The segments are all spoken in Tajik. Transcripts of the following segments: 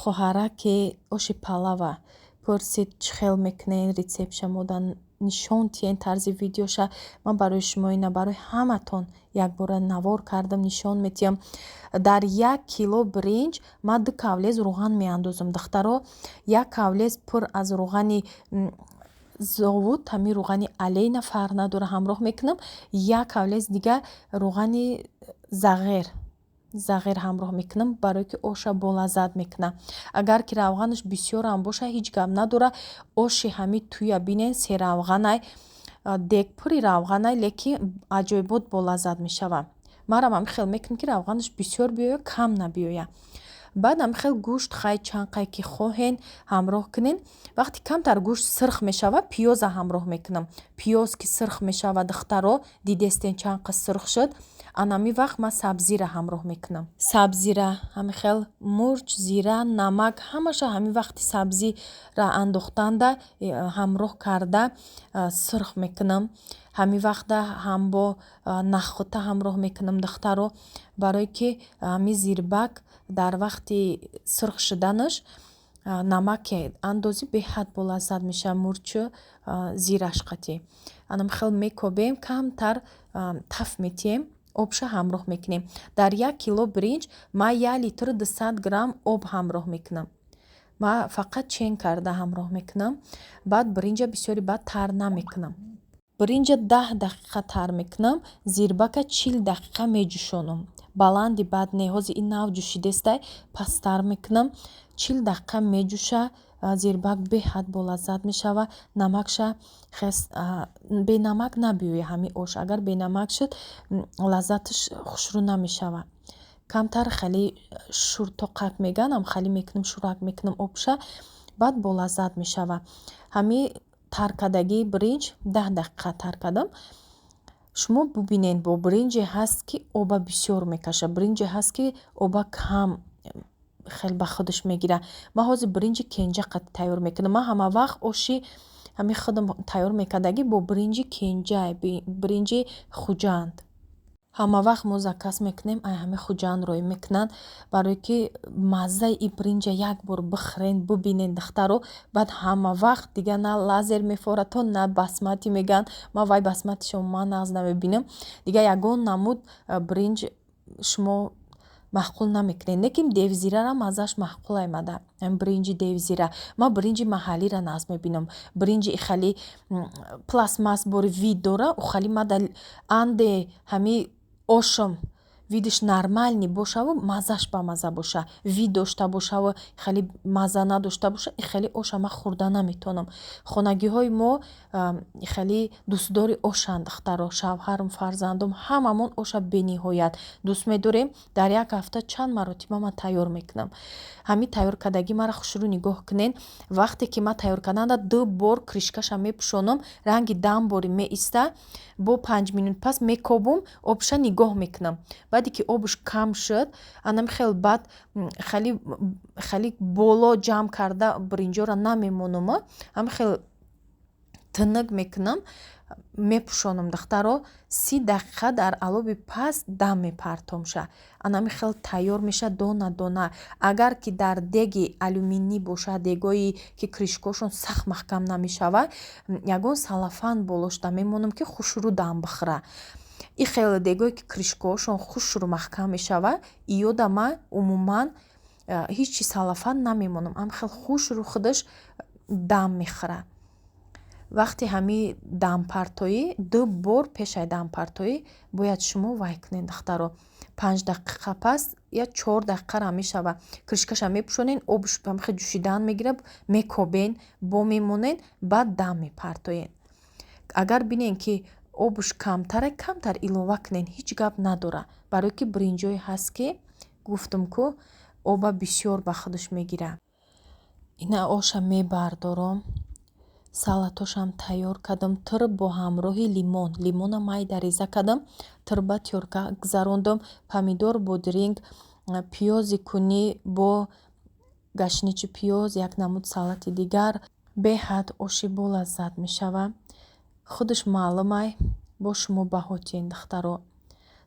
хоҳараке оши палава пурсид чӣ хел мекунен рецептша модан нишон тиен тарзи видеоша ман барои шумо ина барои ҳаматон якбора навор кардам нишон метиҳам. Дар 1 кило бринҷ ман 2 кавлез рӯған меандозам духтаро. 1 кавлез пур аз рӯғани зовут ҳамин рӯғани алейна фарқ надора ҳамроҳ мекунам. 1 кавлез дигар рӯғани зағир ҳамроҳ мекунам барое ки оша болаззат мекунам. Агар ки равғанаш бисёр ҳам боша ҳеҷ гап надора. Оши ҳамин туя бинен серавғанай дег пури равғанай лекин аҷоибот болаззат мешавад. Марам ҳамин хел мекунам ки равғанаш бисёр биёя кам набиёя. баъд ҳамин хел гӯшт хай чанд қай ки хоҳен ҳамроҳ кунен. Вақти камтар гӯшт сирх мешавад пиёза ҳамроҳ мекунам. Пиёз ки сирх мешавад духтаро дидестен чанд қа сирх шуд. Анами вақт ман сабзира ҳамроҳ мекунам. Сабзира ҳамин хел мурч, зира, намак ҳамаша ҳамин вақти сабзира андохтанда ҳамроҳ карда сирх мекунам. ҳамин вақта ҳам бо нахота ҳамроҳ мекунам духтаро барое ки ҳамин зирбак дар вақти сирх шуданаш намаке андозӣ беҳад болаззат меша мурчу зираш қатӣ. Анам хел мекобем камтар таф метиҳем обша ҳамроҳ мекунем. Дар 1 кило бринҷ ман 1 литр 200 грамм об ҳамроҳ мекунам. Ман фақат чен карда ҳамроҳ мекунам. Баъд бринҷа бисёри баъд тар намекунам. Бринҷа 10 дақиқа тар мекунам. Зирбака 40 дақиқа меҷӯшонам. Баланди баъд не ҳозир ин нав ҷӯшидестай пастар мекунам. 40 дақиқа меҷӯша. Зирбак беҳад болаззат мешава. Намакша бенамак набиёя ҳамин ош. Агар бенамак шуд лаззаташ хушрӯ намешава. Камтар хали шуртоқак меганам хали мекунам шурак мекунам обша баъд болаззат мешава. ҳамин таркадагии бринҷ 10 дақиқа тар кардам. Шумо бубинед бо бринҷе ҳаст ки оба бисёр мекаша. Бринҷе ҳаст ки оба кам хел ба худаш мегира. Ман ҳозир бринҷи кенҷа қатӣ тайёр мекунам. Ман ҳама вақт оши ҳамин худам тайёр мекардагӣ бо бринҷи кенҷа бринҷи хуҷанд. Ҳама вақт мо заказ мекунем ай ҳамин хуҷандро мекунанд барое ки маззаи и бринҷа як бор бихӯрен бубинен духтаро. Баъд ҳама вақт дигар на лазер мефоратон на басмати меган. Ман вай басматишо ман нағз намебинам. Дигар ягон намуд бринҷ шумо маҳқул намекунед. Лекин девзирара маззаш маҳқул аймада. Бринҷи девзира. Ман бринҷи маҳаллира нағз мебинам. Бринҷи ихали пластмас бори вид дора. Ухали мада анде ҳамин ошам видиш нормальни бошаву маззаш ба мазза боша. Вид дошта бошаву хали мазза надошта боша. ихали оша ман хӯрда наметонам. хонагиҳои мо ихали дӯстдори ошанд духтаро. шавҳарам фарзандам ҳамамон оша бениҳоят дӯст медорем. Дар як ҳафта чанд маротиба ман тайёр мекунам. ҳамин тайёр кардагӣ мара хушрӯ нигоҳ кунен. Вақте ки ман тайёр карданда 2 бор кришкаша мепӯшонам. Ранги дамбори меиста. Бо 5 минут пас мекобум обша нигоҳ мекунам. баъде ки обуш кам шуд анам хел баъд хали боло ҷамъ карда бринҷора намемонам. ҳам хел тинник мекунам мепӯшонам духтаро. 30 дақиқа дар алоби паст дам мепартомша. анами хел тайёр меша дона дона. Агар ки дар деги алюминӣ боша дегои ки кришкошон сахт маҳкам намешава ягон салафан болошта мемонам ки хушрӯ дам бихӯра. И хеле дегое ки кришкаошон хушрӯ маҳкам мешава иёда ман умуман ҳичи салафан намемонам. ам хел хушрӯ худаш дам мехӯра. вақти ҳамин дампартоӣ 2 бор пешаи дампартоӣ бояд шумо вай кунед духтаро. 5 дақиқа пас я 4 дақиқара мешава. кришкаша мепӯшонен обуш ҳамихел ҷӯшидан мегира мекобен бо мемонен баъд дам мепартоен. агар бинен ки обуш камтара камтар илова кунен ҳеҷ гап надора. барое ки бринҷое ҳаст ки гуфтам ку оба бисёр ба худаш мегира. ина оша мебардорам. салатошам тайёр кардам. тир бо ҳамроҳи лимон. лимона майда реза кардам. тирба тёрка гузарондам. помидор бодринг, пиёзи кунӣ бо гашничи пиёз, як намуд салати дигар. беҳад оши болаззат мешава. худаш маълум ай бо шумо баҳотиен духтаро.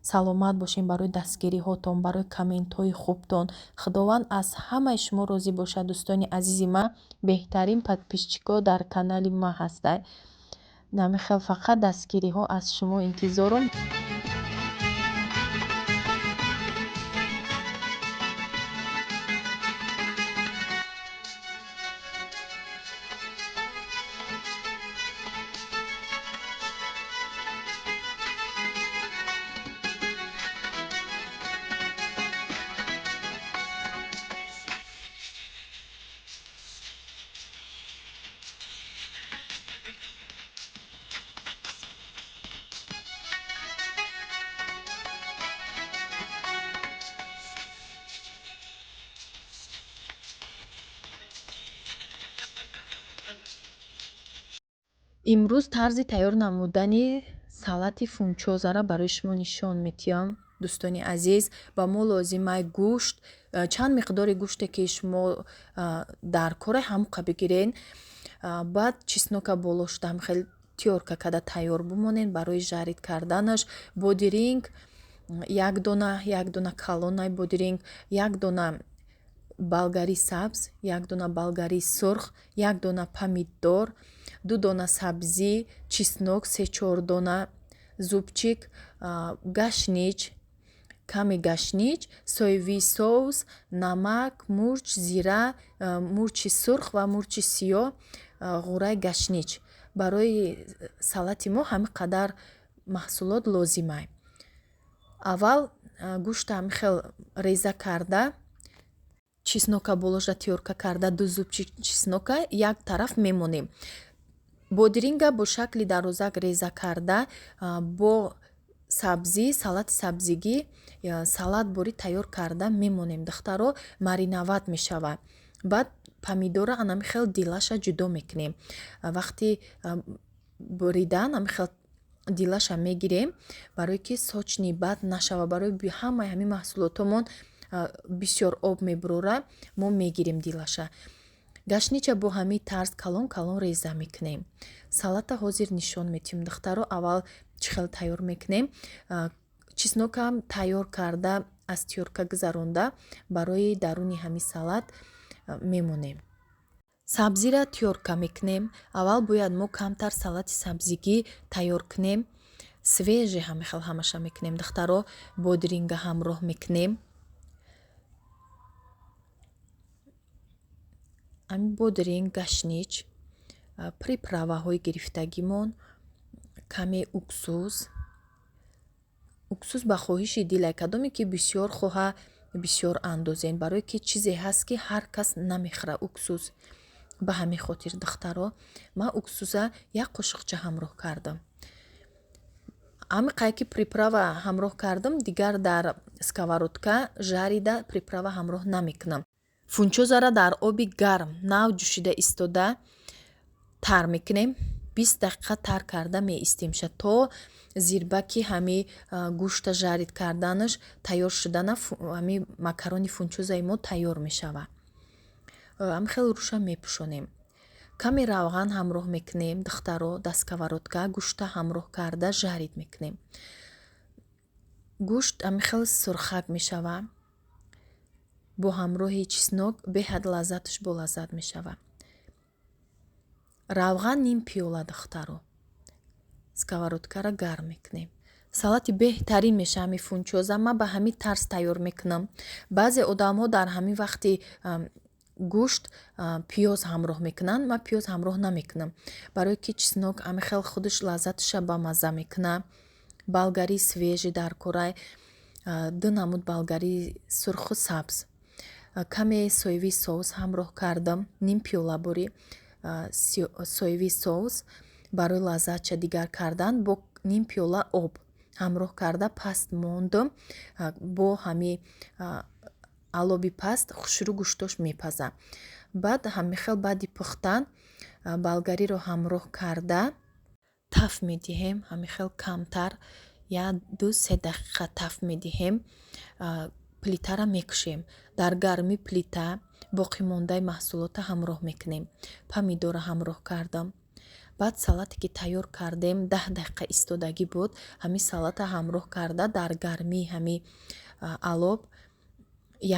саломат бошем барои дастгириҳотон, барои комментҳои хубтон. Худованд аз ҳамаи шумо розӣ бошад. Дӯстони азизи ман, беҳтарин подписчико дар канали ман ҳастед. намехел фақат дастгириҳо аз шумо интизорум. имрӯз тарзи тайёр намудани салати фунчозаро барои шумо нишон медиҳам. дӯстони азиз, ба мо лозимай гӯшт, чанд миқдори гӯште ки шумо дар коре ҳамуқа бигирен. баъд чеснока болошдам хеле тиёрка када тайёр бимонен. барои жарид карданаш бодиринг, як дона калонай бодиринг, як дона болгари сабз, як дона болгари сурх, як дона помидор, 2 дона сабзӣ, чеснок 3-4 дона, зубчик, гашнич, каме гашнич, соевии соус, намак, мурч, зира, мурчи сурх ва мурчи сиёҳ, ғураи гашнич. барои салати мо ҳамин қадар маҳсулот лозимай. аввал гӯшта ҳамихел реза карда, чеснока болошда тиёрка карда, 2 зубчик чеснока як тараф мемонем. бодиринга бо шакли дарозак реза карда бо сабзӣ, салати сабзигӣ, салат бори тайёр карда мемонем. духтаро мариноват мешавад. баъд помидора анамихел дилаша ҷудо мекунем. вақти буридан амихел дилаша мегирем, барое ки сочни бад нашава. барои ҳамаи ҳамин маҳсулотомон бисёр об мебурора, мо мегирем дилаша. гашнича бо ҳамин тарз калон калон реза мекунем. салата ҳозир нишон медиҳем. духтаро аввал чӣ хел тайёр мекунем. чеснокам тайёр карда аз тиёрка гузаронда барои даруни ҳамин салат мемонем. сабзира тиёрка мекунем. аввал бояд мо камтар салати сабзигӣ тайёр кунем. свежи ҳамихел ҳамаша мекунем. духтаро бодиринга ҳамроҳ мекунем. ами бодиринг, гашнич, приправаҳои гирифтагимон, каме уксус. уксус ба хоҳиши дилай, кадоме ки бисёр хоҳа бисёр андозен, барое ки чизе ҳаст ки ҳар кас намехӯра уксус. ба ҳамин хотир духтаро ман уксуса як қошиқча ҳамроҳ кардам. амиқае ки приправа ҳамроҳ кардам, дигар дар сковородка жарида приправа ҳамроҳ намекунам. фунчозаро дар оби гарм нав ҷӯшида истода тар мекунем. 20 дақиқа тар карда меистем то зирбаки ҳамин гӯшта жарид карданаш тайёр шудана ҳамин макарони фунчозаи мо тайёр мешавад. ҳамихел рӯша мепӯшонем. каме равған ҳамроҳ мекунем. духтаро дар сковородка гӯшта ҳамроҳ карда жарид мекунем. гӯшт ҳамихел сурхак мешавад. бо ҳамроҳи чеснок беҳад лаззаташ болаззат мешавад. равған ним пиёла духтаро. сковородкаро гарм мекунем. салати беҳтарин мешавад ҳамин фунчоза. ман ба ҳамин тарз тайёр мекунам. баъзе одамҳо дар ҳамин вақти гӯшт пиёз ҳамроҳ мекунанд. ман пиёз ҳамроҳ намекунам, барое ки чеснок ҳамихел худаш лаззаташа бамазза мекунад. болгари свежи дар корай, 2 намуд болгари сурху сабз, каме соевии соус ҳамроҳ кардам. ним пиёла бори соевии соус барои лаззатша дигар кардан бо ним пиёла об ҳамроҳ карда паст мондам. бо ҳамин алоби паст хушрӯ гӯштош мепаза. баъд ҳамихел баъди пухтан болгариро ҳамроҳ карда таф медиҳем. ҳамихел камтар 1-2-3 дақиқа таф медиҳем. плитаро мекушем. дар гарми плита боқимондаи маҳсулота ҳамроҳ мекунем. помидорро ҳамроҳ кардам. баъд салате ки тайёр кардем 10 дақиқа истодагӣ буд. Ҳамин салата ҳамроҳ карда дар гармии ҳамин алоб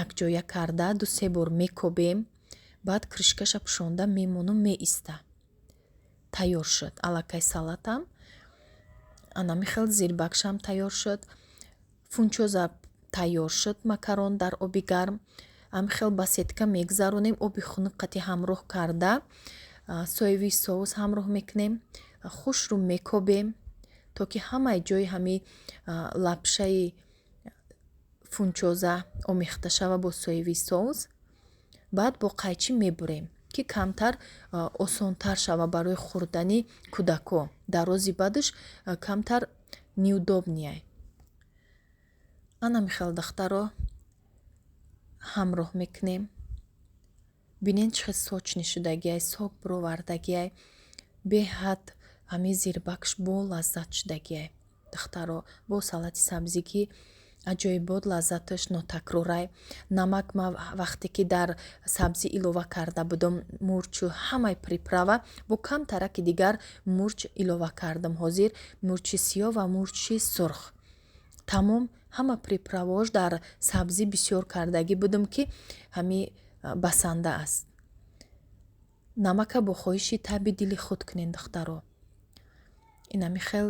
якҷоя карда 2-3 бор мекобем. баъд кришкаша пӯшонда мемонам меиста. Тайёр шуд аллакай салатам. Ана михел зирбакшам тайёр шуд. Фунчоза тайёр шуд, макарон дар оби гарм. Амихел ба сетка мегзаронем. Оби хунуқати ҳамроҳ карда соевии соус ҳамроҳ мекунем. хушрӯ мекобем, то ки ҳамаи ҷои ҳамин лапшаи фунчоза омехта шава бо соевии соус. баъд бо қайчи мебурем, ки камтар осонтар шава барои хӯрдани кӯдако. Дарози баъдаш камтар неудобния. ана михел дахтаро ҳамроҳ мекунем. бинен чӣ хел сочни шудагиай, сок бировардагиай, беҳад ҳамин зирбакш бо лаззат шудагиай. дахтаро бо салати сабзӣ ки аҷоибот лаззаташ нотакрорай. намак ма вақте ки дар сабзӣ илова карда будам, мурчу ҳамаи приправа бо кам тараки дигар мурч илова кардам. ҳозир мурчи сиёҳ ва мурчи сурх тамом ҳама приправаҳош дар сабзӣ бисёр кардагӣ будам, ки ҳамин басанда аст. намака бо хоҳиши таби дили худ кунен дахтаро. ина михел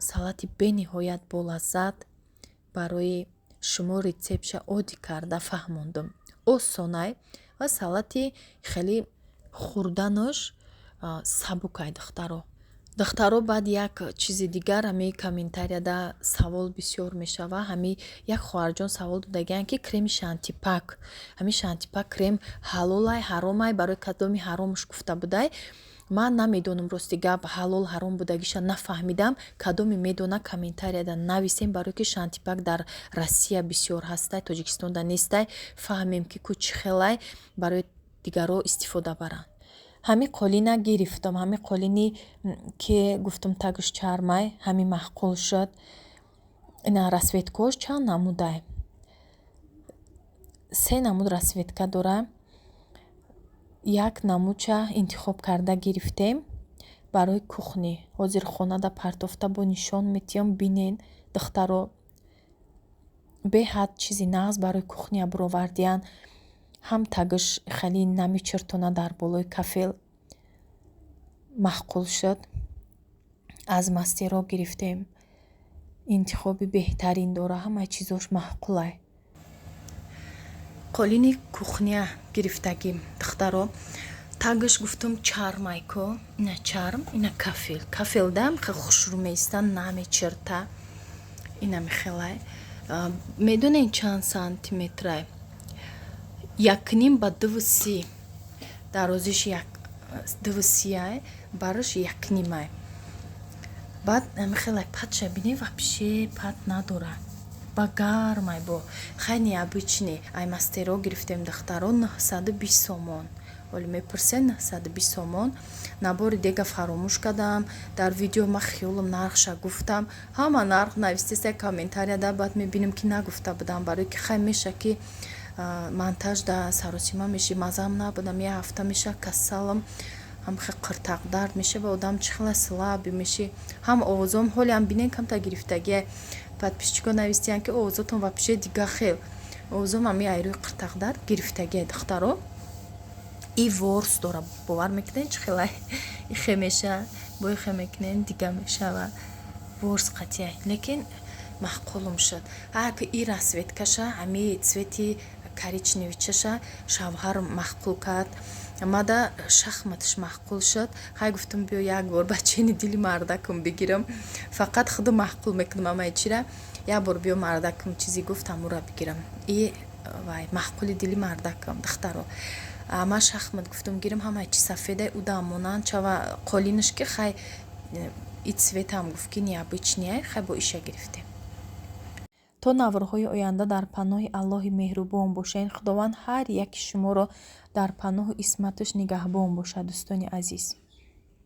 салати бениҳоят болаззат барои шумо рецептша оддӣ карда фаҳмондам. осонай ва салати хеле хӯрданаш сабукай дахтаро. дахтаро баъд як чизи дигар ҳамин комментарияда савол бисёр мешава. ҳамин як хоҳарҷон савол додагиянд, ки креми шантипак, ҳамин шантипак крем ҳалолай ҳаромай, барои кадоми ҳаромаш гуфта будай. ман намедонам, рости гап ҳалол ҳаром будагиша нафаҳмидам. кадоме медона комментарияда нависем, барои ки шантипак дар Россия бисёр ҳастай, Тоҷикистонда нестай. фаҳмем ки ку чӣ хелай барои дигаро истифода баранд. ҳамин қолина гирифтам. ҳамин қолини ки гуфтам тагаш чармай, ҳамин маҳқул шуд. ина расветкаош чанд намудай? 3 намуд расветка дора. як намудша интихоб карда гирифтем барои кухни. ҳозир хонада партофта бо нишон метиҳам. бинен дахтаро беҳад чизи нағз барои кухния бировардиян. ҳам тагаш хеле намечиртона дар болои кафел маҳқул шуд. аз мастеро гирифтем. интихоби беҳтарин дора. ҳамаи чизош маҳқулай. қолини кухня гирифтагим дахтаро. тагаш гуфтам чармайко. ина чарм, ина кафел. кафелдам хел хушрӯ меиста, намечирта. ина михелай. медонен чанд сантиметрай? 1.5 ба 2.30. дарозиш 2.30, бараш 1.5. баъд михелай патша бинӣ вообще пат надора. ба гармай бо хай необычный. ай мастеро гирифтем дахтаро 920 сомон. оле мепурсен 920 сомон. набори дега фаромӯш кардам. дар видео ма хиёлам нархша гуфтам. ҳама нарх навистеса комментарияда. баъд мебинам ки нагуфта будам, барои ки хай меша ки монтаж да саросима меши. мазам набудам. як ҳафта меша кассалам ҳам хе қиртақ дард меша ва одам чихела слаби меши. ҳам овозом ҳоли ам бинен камта гирифтагия. подписчико навистиянд ки овозотон вообще дига хел. овозом ами айрӯи қиртақ дард гирифтагия дахтаро. и ворс дора. бовар мекунен чихелай ихе меша. бо ихе мекунен дига мешава. ворс қатияй. лекин маҳқулум шуд. ак и расветкаша ами цвети коричневичаша шавҳар маҳқул кард. мада шахматаш маҳқул шуд. хай гуфтам биё як бор ба чени дили мардакам бигирам. фақат худам маҳқул мекунам амаи чира. як бор биё мардакам чизи гуфт амура бигирам. и вай маҳқули дили мардакам дахтаро. ама шахмат гуфтам гирам, ҳамаи чи сафедай удам монанд чава қолинаш ки хай и цветам гуфт ки необычняй. хай бо иша гирифтем. то наврҳои оянда дар паноҳи Аллоҳи меҳрубон бошед. худованд ҳар яки шуморо дар паноҳу исматаш нигаҳбон бошад. дӯстони азиз.